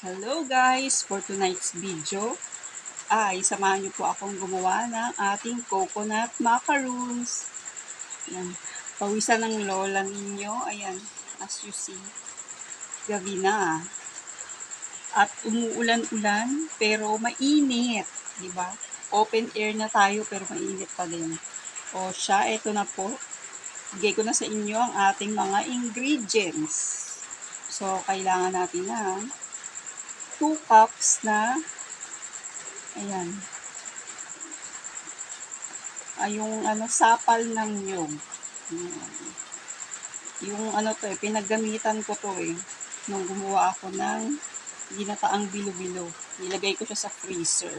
Hello guys! For tonight's video ay samahan niyo po akong gumawa ng ating coconut macaroons. Ayan. Pawisan ng lola ninyo. Ayan, as you see, gabi na. At umuulan-ulan pero mainit. Diba? Open air na tayo pero mainit pa din. O siya, eto na po. Bigay ko na sa inyo ang ating mga ingredients. So, kailangan natin ng 2 cups na ayan. Yung sapal ng niyog. Yung pinaggamitan ko to nung gumawa ako ng ginataang bilo-bilo. Nilagay ko siya sa freezer.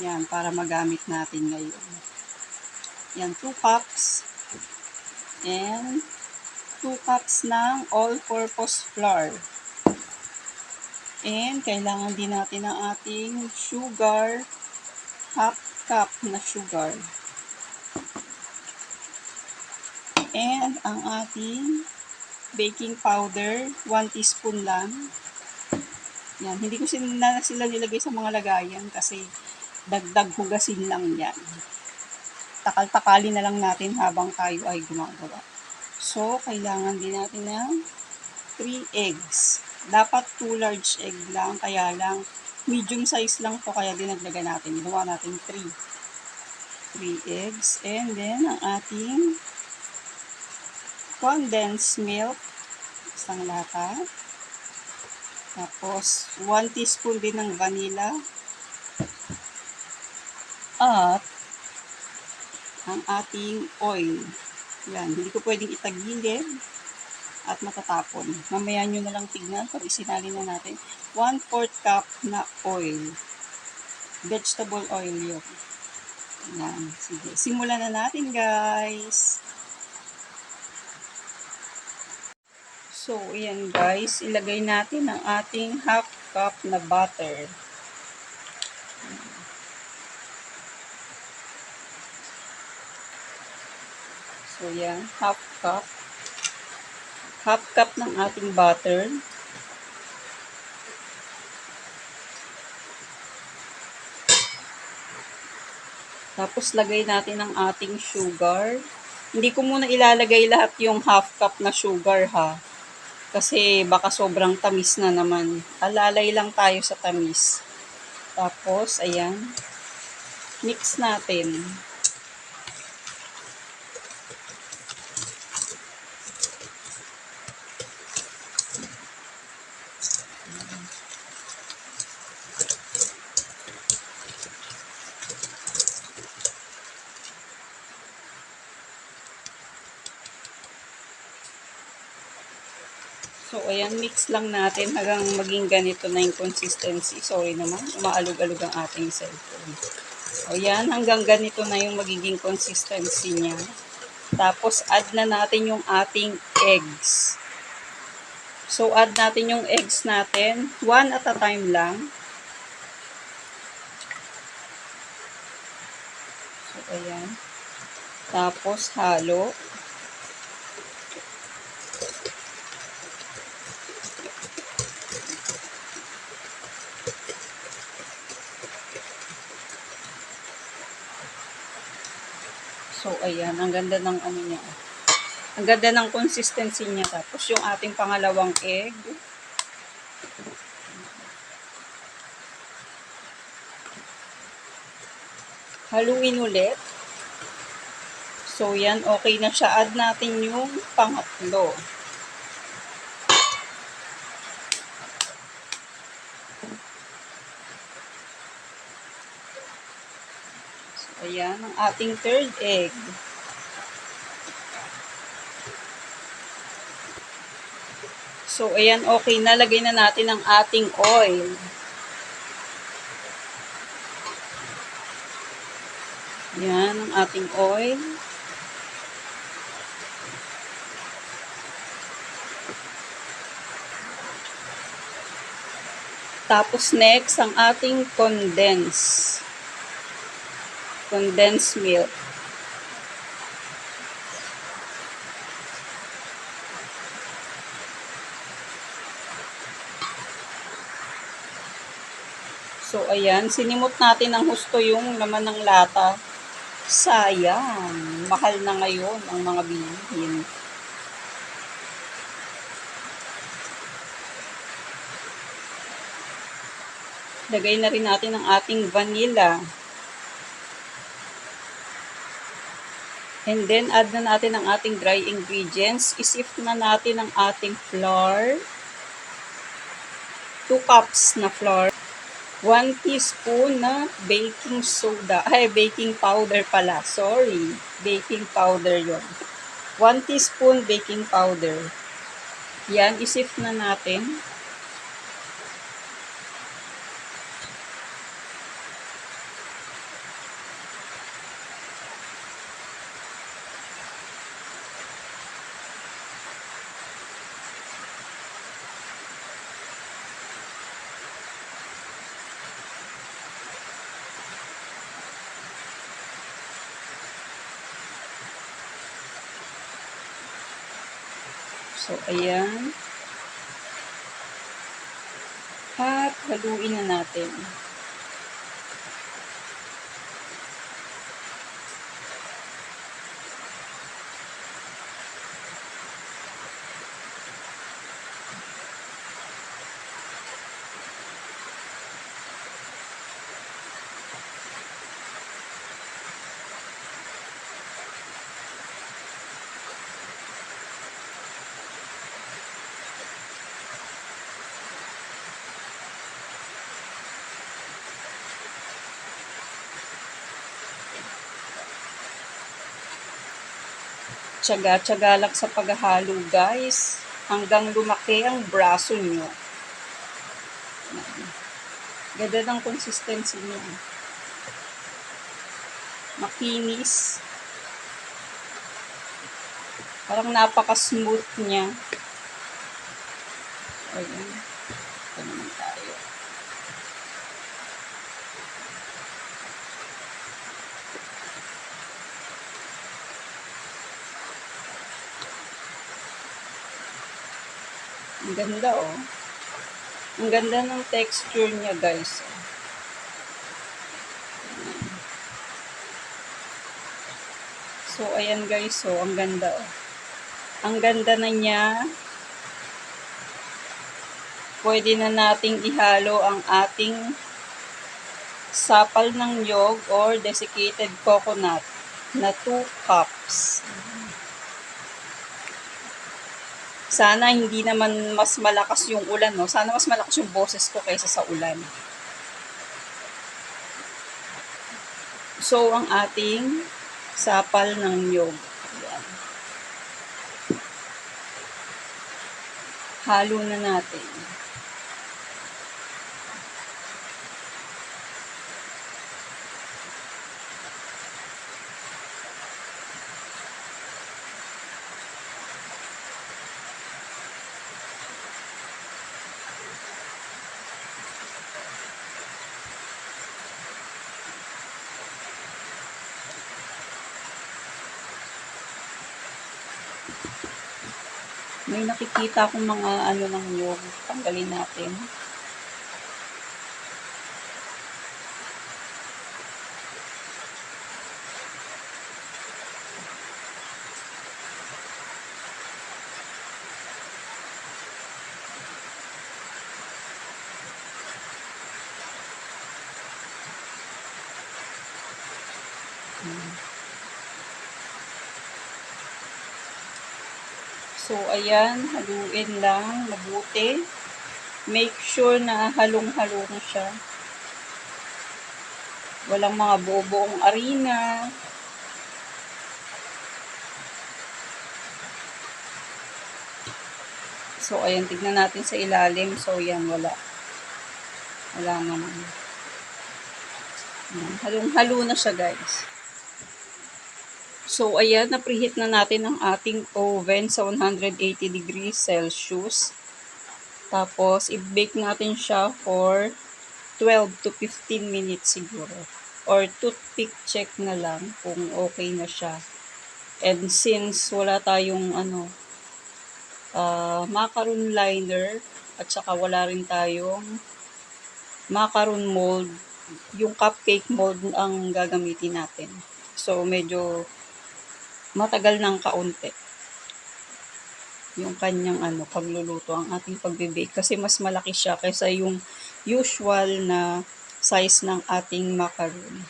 Yan, para magamit natin ngayon. Yan, 2 cups. And 2 cups ng all-purpose flour. And kailangan din natin ng ating sugar, half cup na sugar. And ang ating baking powder, 1 teaspoon lang. Yan, hindi ko sila nilagay sa mga lagayan kasi dagdag hugasin lang yan. Takal-takalin na lang natin habang tayo ay gumagawa. So, kailangan din natin ng 3 eggs. Dapat 2 large egg lang, kaya lang medium size lang to kaya dinagdagan natin. Ginawa natin 3 eggs. And then, ang ating condensed milk, isang lata. Tapos, 1 teaspoon din ng vanilla. At, ang ating oil. Yan, hindi ko pwedeng itagilid at matatapon. Mamaya nyo na lang tignan pag isinali na natin. 1/4 cup na oil. Vegetable oil yun. Yan, sige. Simulan na natin, guys. So, ayan guys, ilagay natin ang ating half cup na butter. So, ayan, half cup. Half cup ng ating butter. Tapos, lagay natin ang ating sugar. Hindi ko muna ilalagay lahat yung half cup na sugar, ha. Kasi baka sobrang tamis na naman. Alalay lang tayo sa tamis. Tapos, ayan. Mix natin. So, ayan, mix lang natin hanggang maging ganito na yung consistency. Sorry naman, umaalog-alog ang ating cellphone. O yan, hanggang ganito na yung magiging consistency niya. Tapos, add na natin yung ating eggs. So, add natin yung eggs natin. 1 at a time lang. So, ayan. Tapos, halo. So, ayan. Ang ganda ng niya. Ang ganda ng consistency niya. Tapos, yung ating pangalawang egg. Haluin ulit. So, yan. Okay na siya. Add natin yung pangatlo. Ayan, ang ating third egg. So, ayan, okay. Nalagay na natin ang ating oil. Ayan, ang ating oil. Tapos, next, ang ating condensed milk. So, ayan, sinimot natin ng husto yung laman ng lata. Sayang, mahal na ngayon ang mga bilihin. Lagay na rin natin ang ating vanilla. And then, add na natin ang ating dry ingredients. Isift na natin ang ating flour. 2 cups na flour. 1 teaspoon na baking soda. Ay, baking powder pala. Sorry. Baking powder yon. 1 teaspoon baking powder. Yan, isift na natin. So, ayan. At haluin na natin. Tsaga-tsaga lang sa paghahalo, guys. Hanggang lumaki ang braso nyo. Ganda ng consistency niya. Makinis. Parang napaka-smooth niya. Ayan. Ito naman tayo. Ang ganda, oh. Ang ganda ng texture niya, guys. So, ayan, guys. So, ang ganda, oh. Ang ganda na niya. Pwede na nating ihalo ang ating sapal ng niyog or desiccated coconut na 2 cups. Sana hindi naman mas malakas yung ulan, no? Sana mas malakas yung boses ko kaysa sa ulan. So, ang ating sapal ng niyog. Ayan. Halo na natin. May nakikita akong mga ano ng niyog. Tanggalin natin. So, ayan, haluin lang mabuti. Make sure na halong-halong siya. Walang mga buo-buong arena. So, ayan, tignan natin sa ilalim. So, yan, wala. Wala naman. Halong-halo na siya, guys. So, ayan, na-preheat na natin ang ating oven sa 180 degrees Celsius. Tapos, i-bake natin siya for 12 to 15 minutes siguro. Or toothpick check na lang kung okay na siya. And since wala tayong macaron liner at saka wala rin tayong macaron mold, yung cupcake mold ang gagamitin natin. So, medyo matagal ng kaunti yung kanyang pagluluto, ang ating pagbe-bake. Kasi mas malaki siya kaysa yung usual na size ng ating macaron.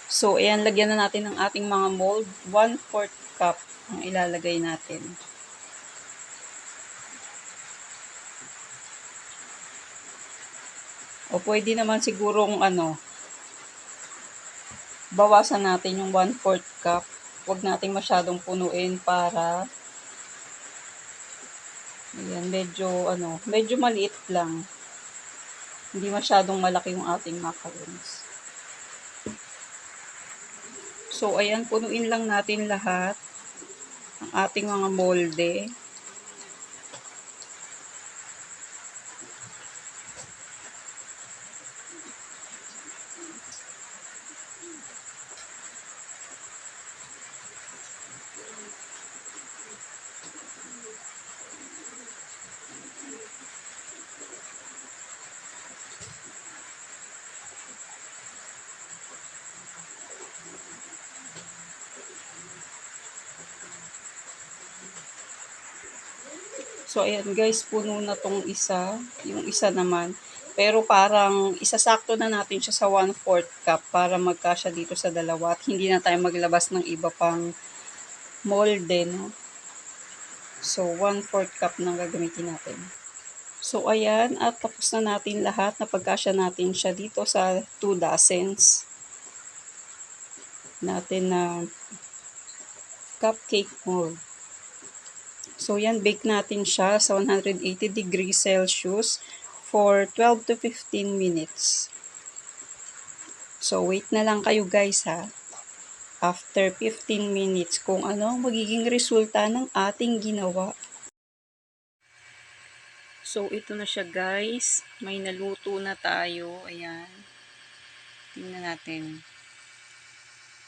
So, ayan, lagyan na natin ng ating mga mold. 1/4 cup ang ilalagay natin. O pwede naman sigurong bawasan natin yung 1/4 cup. Huwag nating masyadong punuin para ayan, medyo maliit lang. Hindi masyadong malaki yung ating macarons. So, ayan, punuin lang natin lahat ang ating mga molde. So, ayan guys, puno na tong isa. Yung isa naman. Pero parang isasakto na natin siya sa 1/4 cup para magkasya dito sa dalawa at hindi na tayo maglabas ng iba pang molde, no? So, 1/4 cup nang gagamitin natin. So, ayan, at tapos na natin lahat. Napagkasya natin siya dito sa 2 dozens natin na cupcake mold. So, yan, bake natin siya sa 180 degrees Celsius for 12 to 15 minutes. So, wait na lang kayo guys ha. After 15 minutes, kung ano ang magiging resulta ng ating ginawa. So, ito na siya guys. May naluto na tayo. Ayan. Tingnan natin.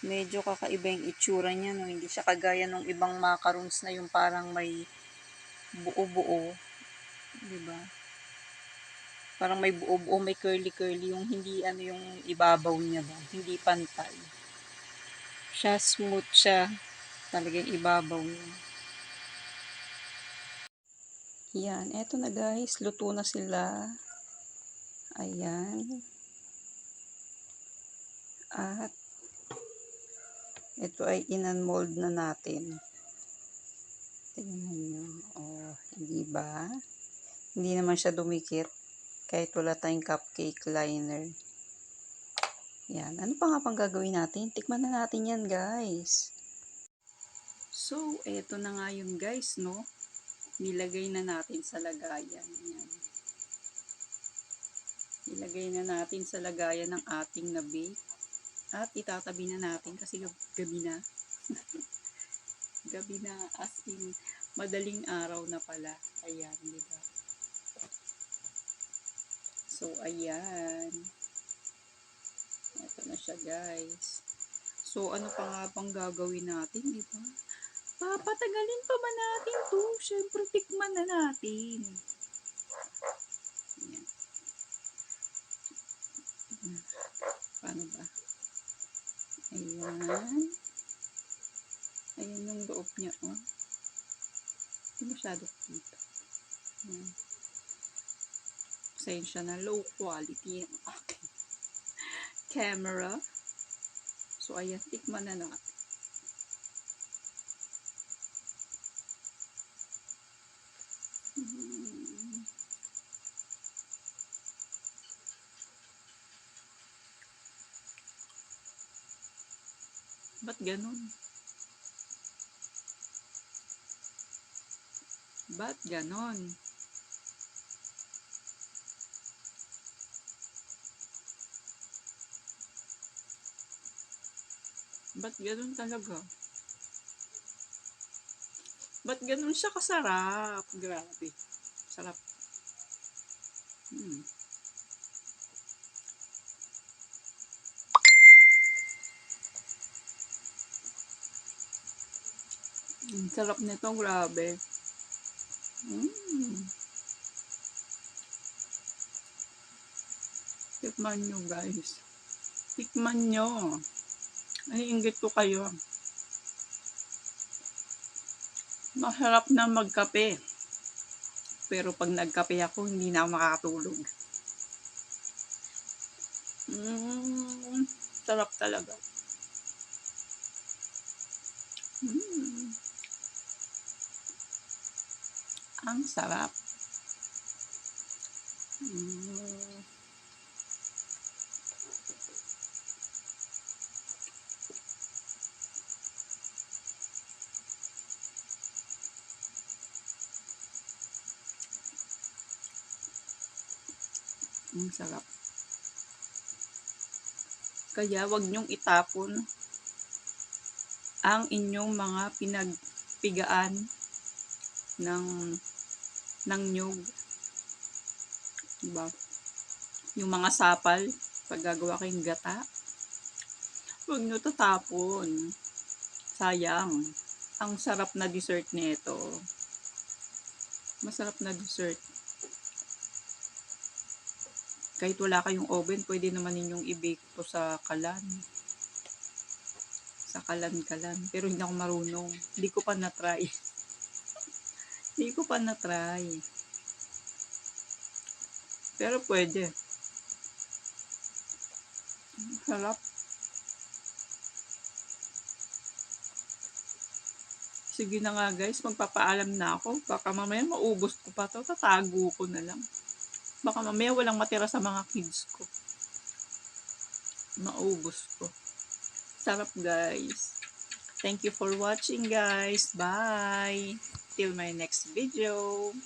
Medyo kakaiba yung itsura niya, no? Hindi siya kagaya ng ibang macarons na yung parang may buo-buo. Diba? Parang may buo-buo, may curly-curly. Yung hindi yung ibabaw niya ba? Hindi pantay. Siya smooth siya. Talagang ibabaw niya. Yan. Eto na guys. Luto na sila. Ayan. At ito ay in-mold na natin. Tingnan nyo. Oh, hindi ba? Hindi naman siya dumikit. Kahit wala tayong cupcake liner. Yan. Ano pa nga pang gagawin natin? Tikman na natin yan, guys. So, eto na nga yun, guys, no? Nilagay na natin sa lagayan. Yan. Nilagay na natin sa lagayan ng ating na-bake. At itatabi na natin kasi gabi na. Gabi na, as in, madaling araw na pala. Ayan, diba? So, ayan. Ito na siya, guys. So, ano pa nga pang gagawin natin, diba? Papatagalin pa ba natin to? Siyempre, tikman na natin. Ayan. Paano ba? Ayan. Ayan yung loob niya, oh. Hindi masyado kita. Ayan. Pasensya na, low quality ang aking camera. So, ayan, tikman na natin. Ba't ganun? Ba't ganon? Ba't ganon talaga? Ba't ganon siya kasarap? Grabe. Sarap. Sarap nito, grabe. Tikman nyo guys. Tikman nyo. Naiinggit ko kayo. Masarap na magkape. Pero pag nagkape ako, hindi na ako makakatulog. Sarap talaga. Ang sarap. Ang sarap. Kaya wag nyong itapon ang inyong mga pinagpigaan ng nyug. Diba? Yung mga sapal, pag gagawa kayong gata, wag nyo tatapon. Sayang. Ang sarap na dessert nito. Masarap na dessert. Kahit wala kayong oven, pwede naman ninyong i-bake po sa kalan. Sa kalan-kalan. Pero hindi ako marunong. Hindi ko pa na-try. Hindi ko pa na-try. Pero pwede. Sarap. Sige na nga guys, magpapaalam na ako. Baka mamaya maubos ko pa to. Tatago ko na lang. Baka mamaya walang matira sa mga kids ko. Maubos ko. Sarap guys. Thank you for watching guys. Bye. Till my next video.